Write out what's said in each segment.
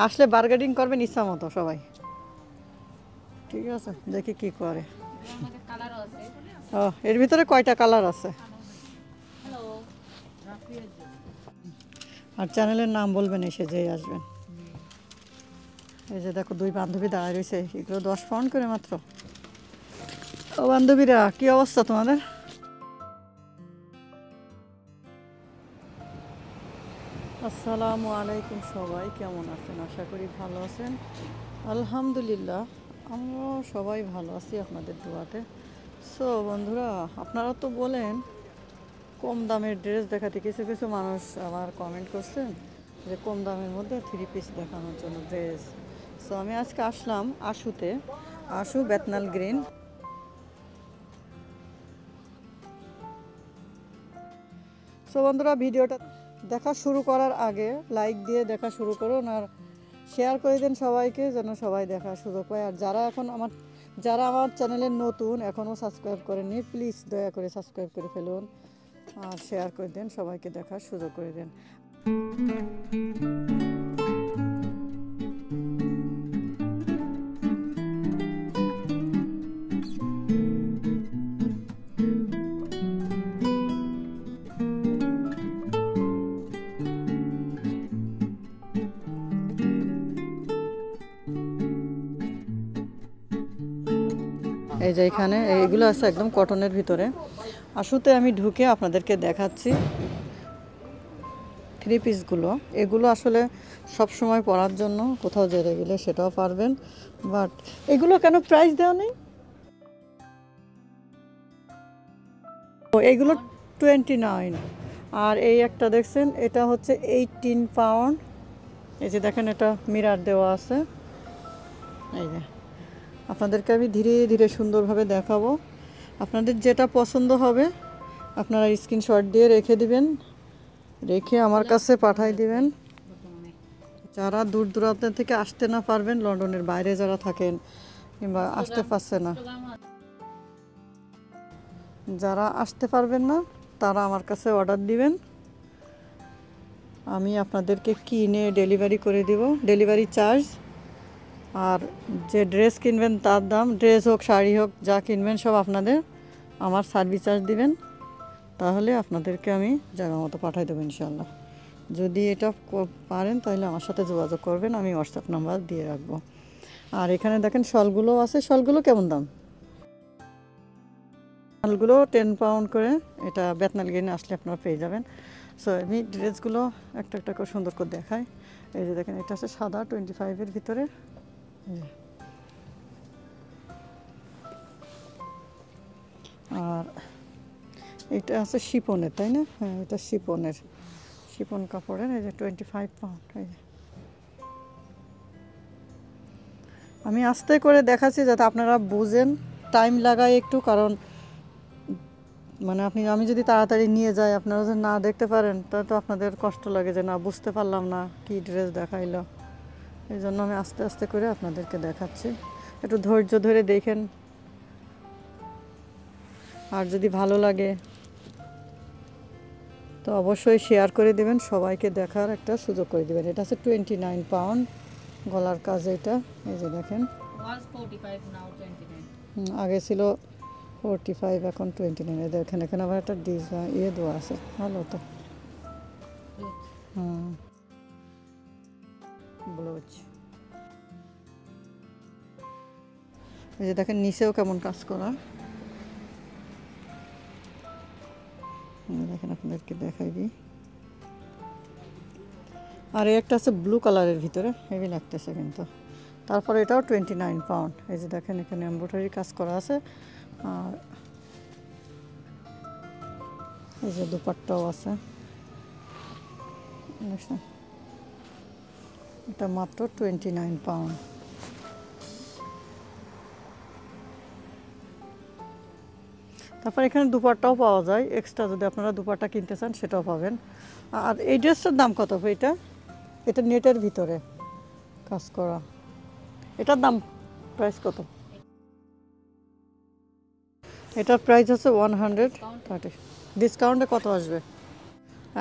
আসলে বার্গেনিং করবেন ইচ্ছা মতো সবাই। ঠিক আছে, দেখি কি করে। ও, এর ভিতরে কয়টা কালার আছে? আর চ্যানেলের নাম বলবেন এসে যেই আসবেন। এই যে দেখো দুই বান্ধবী দাঁড়ায় রয়েছে, এগুলো 10 পাউন্ড করে মাত্র। ও বান্ধবীরা, কি অবস্থা তোমাদের? আসসালামু আলাইকুম, সবাই কেমন আছেন? আশা করি ভালো আছেন। আলহামদুলিল্লাহ, আমরাও সবাই ভালো আছি আপনাদের দোয়াতে। সো বন্ধুরা, আপনারা তো বলেন কম দামের ড্রেস দেখাতে, কিছু কিছু মানুষ আবার কমেন্ট করছেন যে কম দামের মধ্যে 3 পিস দেখানোর জন্য ড্রেস। সো আমি আজকে আসলাম আশুতে, আশু বেতনাল গ্রিন। সো বন্ধুরা, ভিডিওটা দেখা শুরু করার আগে লাইক দিয়ে দেখা শুরু করুন আর শেয়ার করে দেন সবাইকে, যেন সবাই দেখার সুযোগ পায়। আর যারা আমার চ্যানেলে নতুন, এখনও সাবস্ক্রাইব করেননি, প্লিজ দয়া করে সাবস্ক্রাইব করে ফেলুন আর শেয়ার করে দেন, সবাইকে দেখার সুযোগ করে দেন। এই যে এখানে এইগুলো আছে একদম কটনের ভিতরে। আশুতে আমি ঢুকে আপনাদেরকে দেখাচ্ছি 3 পিসগুলো। এগুলো আসলে সব সময় পরার জন্য, কোথাও যেতে গেলে সেটাও পারবেন। বাট এগুলো কেন প্রাইস দেওয়া নেই? ও, এগুলো 29। আর এই একটা দেখছেন, এটা হচ্ছে 18 পাউন্ড। এই যে দেখেন, এটা মিরার দেওয়া আছে। এই যে আপনাদেরকে আমি ধীরে ধীরে সুন্দরভাবে দেখাবো। আপনাদের যেটা পছন্দ হবে আপনারা স্ক্রিনশট দিয়ে রেখে দিবেন, রেখে আমার কাছে পাঠাই দিবেন। যারা দূর দূরান্ত থেকে আসতে না পারবেন, লন্ডনের বাইরে যারা থাকেন কিংবা আসতে পারছে না, যারা আসতে পারবেন না তারা আমার কাছে অর্ডার দিবেন, আমি আপনাদেরকে কিনে ডেলিভারি করে দিব, ডেলিভারি চার্জ। আর যে ড্রেস কিনবেন তার দাম, ড্রেস হোক শাড়ি হোক যা কিনবেন সব আপনাদের, আমার সার্ভিস চার্জ দিবেন। তাহলে আপনাদেরকে আমি জায়গা মতো পাঠিয়ে দেবো ইনশাল্লাহ। যদি এটা পারেন তাহলে আমার সাথে যোগাযোগ করবেন, আমি হোয়াটসঅ্যাপ নাম্বার দিয়ে রাখবো। আর এখানে দেখেন শলগুলো আছে। শলগুলো কেমন দাম? শলগুলো 10 পাউন্ড করে। এটা বেতনাল গ্রিনে আসলে আপনারা পেয়ে যাবেন। সো আমি ড্রেসগুলো একটা একটা করে সুন্দর করে দেখাই। এই যে দেখেন, এটা আছে সাদা 25-এর ভিতরে। আর এটা আছে শিপনের, তাই না? হ্যাঁ, এটা শিপনের, শিপন কাপড়ের। এই যে 25 পাউন্ড। এই যে আমি আস্তে করে দেখাচ্ছি যাতে আপনারা বুঝেন। টাইম লাগায় একটু, কারণ মানে আমি যদি তাড়াতাড়ি নিয়ে যাই, আপনারা যদি না দেখতে পারেন তাহলে তো আপনাদের কষ্ট লাগে যে না বুঝতে পারলাম না কি ড্রেস দেখাইলো। এই জন্য আমি আস্তে আস্তে করে আপনাদেরকে দেখাচ্ছি, একটু ধৈর্য ধরে দেখেন। আর যদি ভালো লাগে তো অবশ্যই শেয়ার করে দেবেন, সবাইকে দেখার একটা সুযোগ করে দেবেন। এটা আছে 29 পাউন্ড, গলার কাজ এটা। এই যে দেখেন, আগে ছিল 45, এখন 29। দেখেন এখানে আবার একটা ডিজাইন দেওয়া আছে, ভালো তো। হুম, ব্লাউজ। এই যে দেখেন নিচেও কেমন কাজ করা। দেখেন আপনাদেরকে দেখাই দিই। আর এই একটা আছে ব্লু কালারের ভিতরে, হেভি লাগতেছে কিন্তু। তারপরে এটাও 29 পাউন্ড। এই যে দেখেন এখানে এমব্রয়ডারি কাজ করা আছে। আর এই যে দুপাট্টাও আছে, এটা মাত্র 29 পাউন্ড। তারপর এখানে দুপাট্টাও পাওয়া যায় এক্সট্রা, যদি আপনারা দুপাট্টা কিনতে চান সেটাও পাবেন। আর এই ড্রেসটার দাম কত? এটা নেটের ভিতরে কাজ করা, এটার দাম প্রাইস কত? এটার প্রাইস হচ্ছে 130। ডিসকাউন্টে কত আসবে?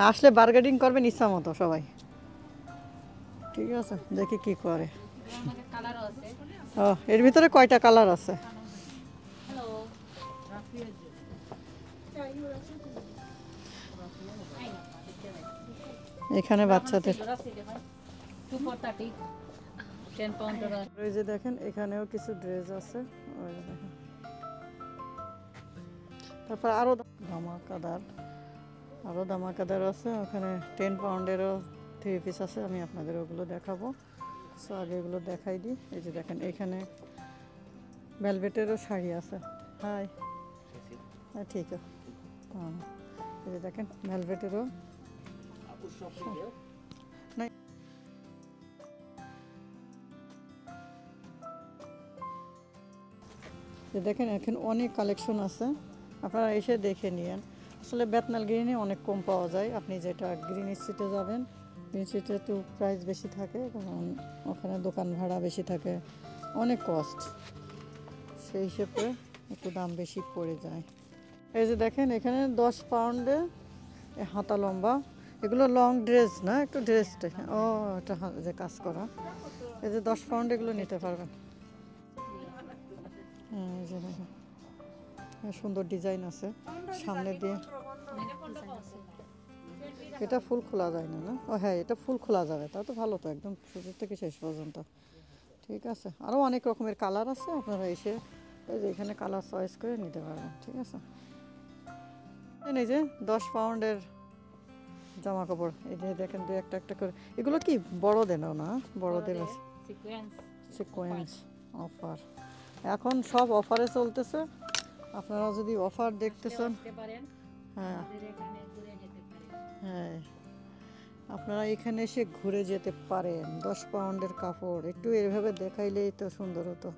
আসলে বার্গেনিং করবেন ইচ্ছা মতো সবাই। ঠিক আছে, দেখি কি করে। আমাদের কালারও আছে। ও, এর ভিতরে কয়টা কালার আছে? হ্যালো, এখানে বাচ্চাদের 2 for 30 10 পাউন্ডের। ওই যে দেখেন এখানেও কিছু ড্রেস আছে, ওই যে দেখেন। তারপর আরো ধামাকাদার আছে ওখানে। 10 পাউন্ডেরও 3 পিস আছে, আমি আপনাদের ওগুলো দেখাবো। সো আগে এগুলো দেখাই দিই। এই যে দেখেন এখানে ভেলভেটেরও শাড়ি আছে। হাই, হ্যাঁ ঠিক আছে। হ্যাঁ, এই যে দেখেন ভেলভেটেরও না। দেখেন এখানে অনেক কালেকশন আছে, আপনারা এসে দেখে নিয়েন। আসলে বেতনাল গ্রিনে অনেক কম পাওয়া যায়। আপনি যেটা গ্রিন স্ট্রিটে যাবেন, গ্রিন স্ট্রিটে একটু প্রাইস বেশি থাকে, কারণ ওখানে দোকান ভাড়া বেশি থাকে, অনেক কস্ট, সেই হিসেবে একটু দাম বেশি পড়ে যায়। এই যে দেখেন এখানে 10 পাউন্ডে হাতা লম্বা, এগুলো লং ড্রেস না, একটু ড্রেসটা। ও, এটা যে কাজ করা, এই যে 10 পাউন্ড এগুলো নিতে পারবেন। হ্যাঁ, এই যে দেখেন সুন্দর ডিজাইন আছে সামনে দিয়ে। এটা ফুল খোলা যায় না, না? ও হ্যাঁ, এটা ফুল খোলা যাবে, তা তো ভালো, তো একদম শুরু থেকে শেষ পর্যন্ত। ঠিক আছে, আরও অনেক রকমের কালার আছে, আপনারা এসে এই যে এখানে কালার চয়েস করে নিতে পারবেন। ঠিক আছে, এই যে 10 পাউন্ডের জামা কাপড়, এই যে দেখেন দু একটা একটা করে। এগুলো কি বড়দেরও না? বড়দের আছে সিকোয়েন্স অফার, এখন সব অফারে চলতেছে। আপনারা যদি অফার দেখতে চান, হ্যাঁ হ্যাঁ, আপনারা এখানে এসে ঘুরে যেতে পারেন। 10 পাউন্ডের কাপড় একটু এভাবে দেখাইলেই তো সুন্দর হতো,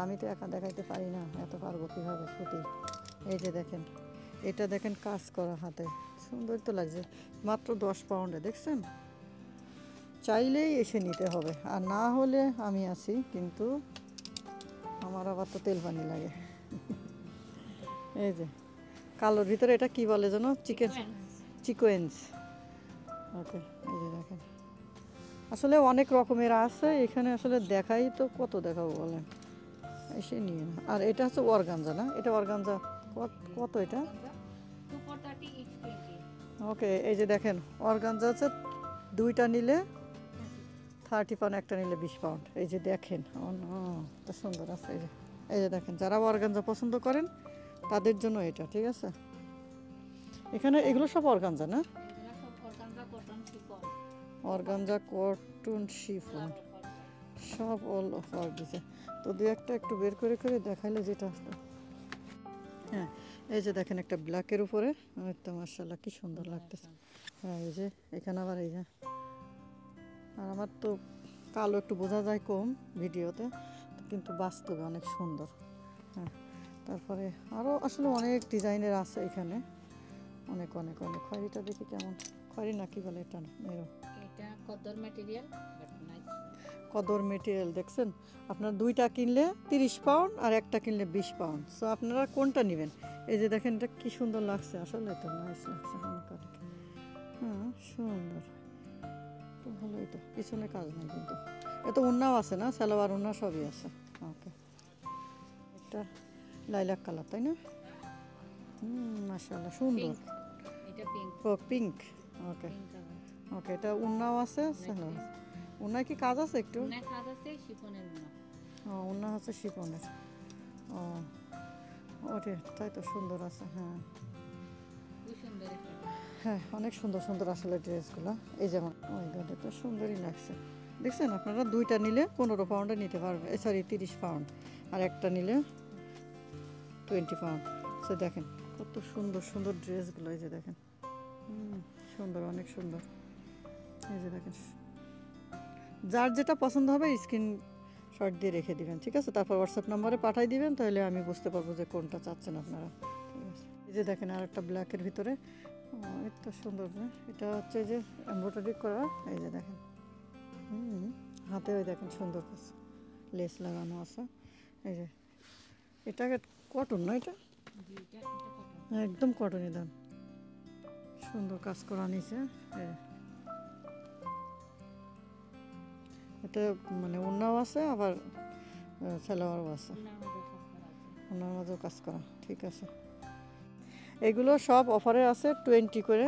আমি তো একা দেখাইতে পারি না, এত পারবো কীভাবে ছুটি। এই যে দেখেন, এটা দেখেন কাজ করা হাতে, সুন্দর তো লাগছে। মাত্র 10 পাউন্ডে, দেখছেন? চাইলেই এসে নিতে হবে, আর না হলে আমি আছি, কিন্তু আমার আবার তো তেল পানি লাগে। এই যে কালোর ভিতরে এটা কি বলে যেন, চিকোয়েন্স। ওকে, এই যে দেখেন আসলে অনেক রকমের আছে এখানে, আসলে দেখাই তো কত দেখাবো বলেন, এসে নিয়ে না। আর এটা হচ্ছে অর্গানজা, না? এটা অর্গানজা কত এটা? 2 for 30 each 20। ওকে, এই যে দেখেন অর্গানজা আছে, দুইটা নিলে 30 পাউন্ড, একটা নিলে 20 পাউন্ড। এই যে দেখেন, তো সুন্দর আছে। এই যে দেখেন, যারা অর্গানজা পছন্দ করেন তাদের জন্য এটা। ঠিক আছে, এখানে এগুলো সব অর্গানজা, না? এগুলা সব organza cotton chiffon. Organza cotton chiffon সব অল অফার দিছে। তো দু একটা একটু বের করে করে দেখাইলে যেটা। হ্যাঁ, এই যে দেখেন একটা ব্ল্যাকের উপরে, তো মাশাআল্লাহ কি সুন্দর লাগতেছে। হ্যাঁ, এই যে এখানে আবার এই যে, আর আমার তো কালো একটু বোঝা যায় কম ভিডিওতে, কিন্তু বাস্তবে অনেক সুন্দর। হ্যাঁ, তারপরে আরও আসলে অনেক ডিজাইনের আছে এখানে, অনেক অনেক অনেক। খয়েরিটা দেখি কেমন, খয়েরি না কি বলে এটা, না মেরো, এটা কদর ম্যাটেরিয়াল বাট নাইস। কদর মেটেরিয়াল দেখছেন, আপনার দুইটা কিনলে 30 পাউন্ড আর একটা কিনলে 20 পাউন্ড। সো আপনারা কোনটা নেবেন? এই যে দেখেন এটা কি সুন্দর লাগছে, আসলে তো নাইস লাগছে অনেক অনেক। হ্যাঁ, সুন্দর তো, ভালোই তো, পিছনে কাজ নেই কিন্তু। এত উন্নাও আছে না, সালোয়ার উন্না সবই আছে। ওকে, এটা লাইলাক কালার, তাই না? মাশাআল্লাহ সুন্দর। এটা পিঙ্ক। ও পিঙ্ক, ওকে ওকে, এটা উন্নাও আছে, সালোয়ার। উন্নায় কি কাজ আছে একটু? উন্নায় কাজ আছে, শিফনের উন্না। ও, উন্না হচ্ছে শিফনের। ও ওরে, তাই তো, সুন্দর আছে। হ্যাঁ খুব সুন্দর একটা। হ্যাঁ, অনেক সুন্দর সুন্দর আসলে ড্রেসগুলো। এই যেমন ওই গাড়ি তো সুন্দরই লাগছে, দেখছেন? আপনারা দুইটা নিলে 15 পাউন্ডে নিতে পারবে, সরি 30 পাউন্ড, আর একটা নিলে 20 পাউন্ড। সে দেখেন কত সুন্দর সুন্দর ড্রেসগুলো, এই যে দেখেন, সুন্দর, অনেক সুন্দর। এই যে দেখেন, যার যেটা পছন্দ হবে স্ক্রিন শট দিয়ে রেখে দিবেন। ঠিক আছে, তারপর হোয়াটসঅ্যাপ নাম্বারে পাঠিয়ে দিবেন, তাহলে আমি বুঝতে পারবো যে কোনটা চাচ্ছেন আপনারা। ঠিক আছে, এই যে দেখেন আর একটা ব্ল্যাকের ভিতরে, এত সুন্দর, না? এটা হচ্ছে যে এমব্রয়ডারি করা, এই যে দেখেন, হাতে ওই দেখেন সুন্দর কাজ, লেস লাগানো আছে। এই যে এটা কটন, না? এটা একদম কটনই, দাম সুন্দর কাজ করা নিচে। এটা মানে ওড়নাও আছে আবার সালোয়ারও আছে, ওনার মাঝেও কাজ করা। ঠিক আছে, এগুলো সব অফারে আছে 20 করে।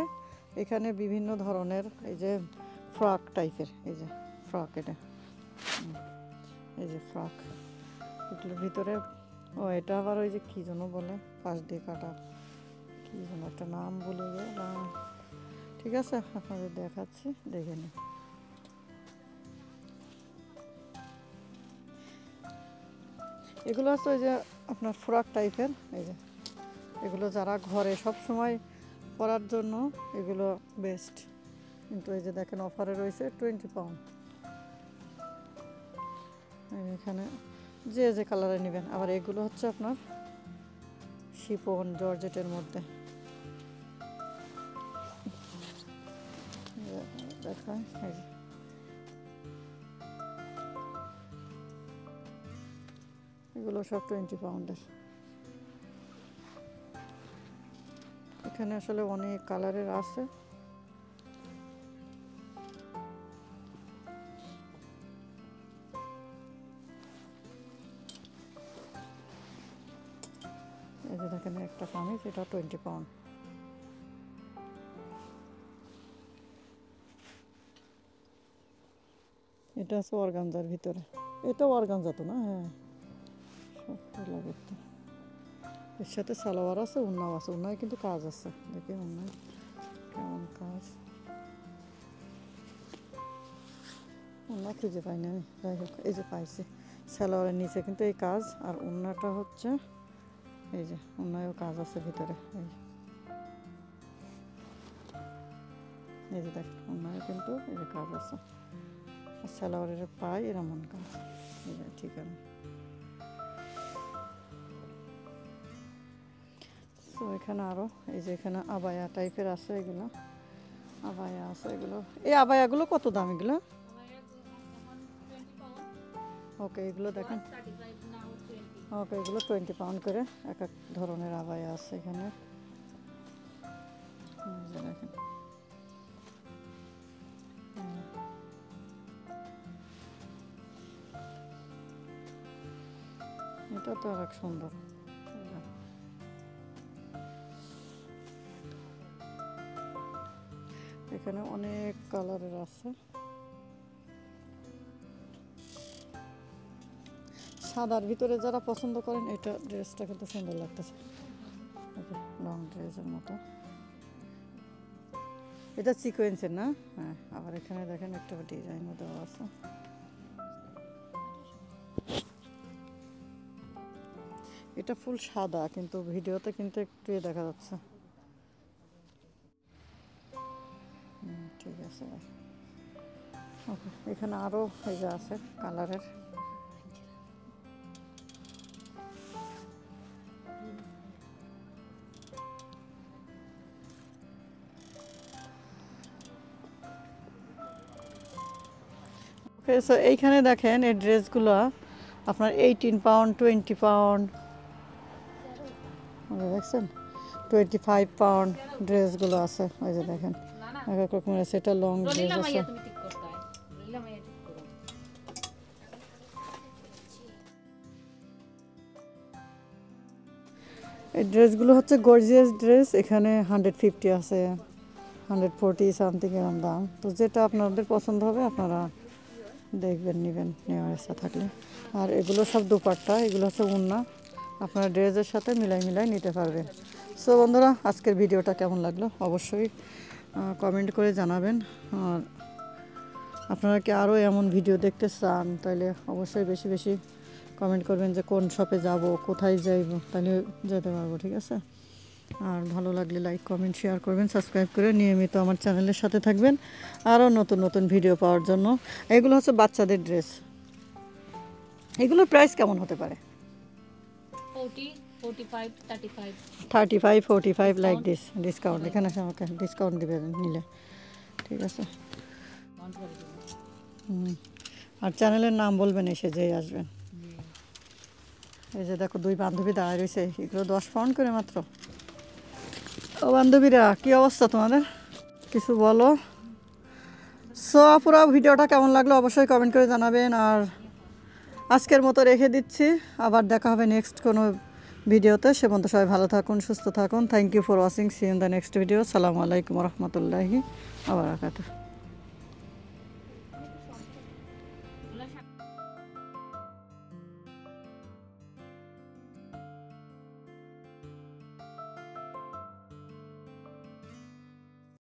এখানে বিভিন্ন ধরনের এই যে ফ্রক টাইপের, এই যে ফ্রক, এটা এই যে ফ্রক, এগুলোর ভিতরে ও এটা আবার ওই যে কী যেন বলে পাশ দিয়ে কাটা, কী যেন একটা নাম বলে গেলাম। ঠিক আছে, আপনাদের দেখাচ্ছি, দেখে নিন। এগুলো আছে ওই যে আপনার ফ্রক টাইপের, এই যে এগুলো যারা ঘরে সব সময় পরার জন্য এগুলো বেস্ট। কিন্তু এই যে দেখেন অফারে রয়েছে 20 পাউন্ড। এখানে যে যে কালারে নেবেন। আবার এগুলো হচ্ছে আপনার শিফন জর্জেটের মধ্যে, দেখায় এই যে এগুলো সব 20 পাউন্ডের। এখানে আসলে অনেক কালারের আছে। এই যে দেখেন একটা কামিজ, এটা 20 পাউন্ড। এটা আছে অর্গানজার ভিতরে, এটাও অর্গানজা তো না? হ্যাঁ, সবটা লাগে তো। এর সাথে সালোয়ার আছে, ওড়নাও আছে, ওড়নায় কিন্তু কাজ আছে, দেখি ওড়নায় কেমন কাজ। ওড়না খুঁজে পাইনি আমি, যাই হোক এই যে পাইছি, সালোয়ারের নিচে কিন্তু এই কাজ, আর ওড়নাটা হচ্ছে এই যে ওড়নায়ও কাজ আছে ভিতরে, এই যে দেখ ওড়নায় কিন্তু এই যে কাজ আছে, আর সালোয়ারের পায় এরকম কাজ, এই যে ঠিকানা। তো এখানে আরও এই যে এখানে আবায়া টাইপের আছে, এগুলো আবায়া আছে। এগুলো এই আবায়াগুলো কত দাম এগুলো? ওকে, এগুলো দেখেন, ওকে এগুলো 20 পাউন্ড করে এক এক ধরনের আবায়া আছে এখানে, দেখেন। এটা তো অনেক সুন্দর। এখানে অনেক কালারের আছে। সাদার ভিতরে যারা পছন্দ করেন, এটা ড্রেসটা কিন্তু সুন্দর লাগতেছে, লং ড্রেসের মতো। এটা সিকোয়েন্সের না? হ্যাঁ, আবার এখানে দেখেন একটা ডিজাইনও দেওয়া আছে। এটা ফুল সাদা, কিন্তু ভিডিওতে কিন্তু একটু দেখা যাচ্ছে। ঠিক আছে, ওকে। এখানে আরও এই যে আছে কালারের, ওকে। সো এইখানে দেখেন এই ড্রেসগুলো আপনার 18 পাউন্ড, 20 পাউন্ড, দেখছেন 25 পাউন্ড ড্রেসগুলো আছে। ওই যে দেখেন এক এক রকমের আছে, এটা লং ড্রেস আছে। এই ড্রেসগুলো হচ্ছে গর্জিয়াস ড্রেস, এখানে 150 আছে, 140 সামথিং এরকম দাম। তো যেটা আপনাদের পছন্দ হবে আপনারা দেখবেন, নেবেন নেওয়ার ইচ্ছা থাকলে। আর এগুলো সব দুপাট্টা, এগুলো হচ্ছে ওড়না, আপনারা ড্রেসের সাথে মিলাই নিতে পারবেন। সো বন্ধুরা, আজকের ভিডিওটা কেমন লাগলো অবশ্যই কমেন্ট করে জানাবেন। আর আপনারা কি আরও এমন ভিডিও দেখতে চান, তাহলে অবশ্যই বেশি বেশি কমেন্ট করবেন যে কোন শপে যাব, কোথায় যাইব, তাহলে যেতে পারবো। ঠিক আছে, আর ভালো লাগলে লাইক কমেন্ট শেয়ার করবেন, সাবস্ক্রাইব করে নিয়মিত আমার চ্যানেলের সাথে থাকবেন আরও নতুন নতুন ভিডিও পাওয়ার জন্য। এগুলো হচ্ছে বাচ্চাদের ড্রেস। এগুলোর প্রাইস কেমন হতে পারে? 35, 45 লাইক দিস। ডিসকাউন্ট এখানে আমাকে ডিসকাউন্ট দিবেন নিলে, ঠিক আছে। আর চ্যানেলের নাম বলবেন এসে যেই আসবেন। এই যে দেখো দুই বান্ধবী দাঁড়ায় রয়েছে, এগুলো 10 পাউন্ড করে মাত্র। ও বান্ধবীরা, কি অবস্থা তোমাদের? কিছু বলো। সো আপুরা ভিডিওটা কেমন লাগলো অবশ্যই কমেন্ট করে জানাবেন। আর আজকের মতো রেখে দিচ্ছি, আবার দেখা হবে নেক্সট কোনো ভিডিওতে। সে পর্যন্ত সবাই ভালো থাকুন, সুস্থ থাকুন। Thank you for watching, see in the next video. আসসালামু আলাইকুম রহমতুল্লাহি ওয়া বারাকাতুহু।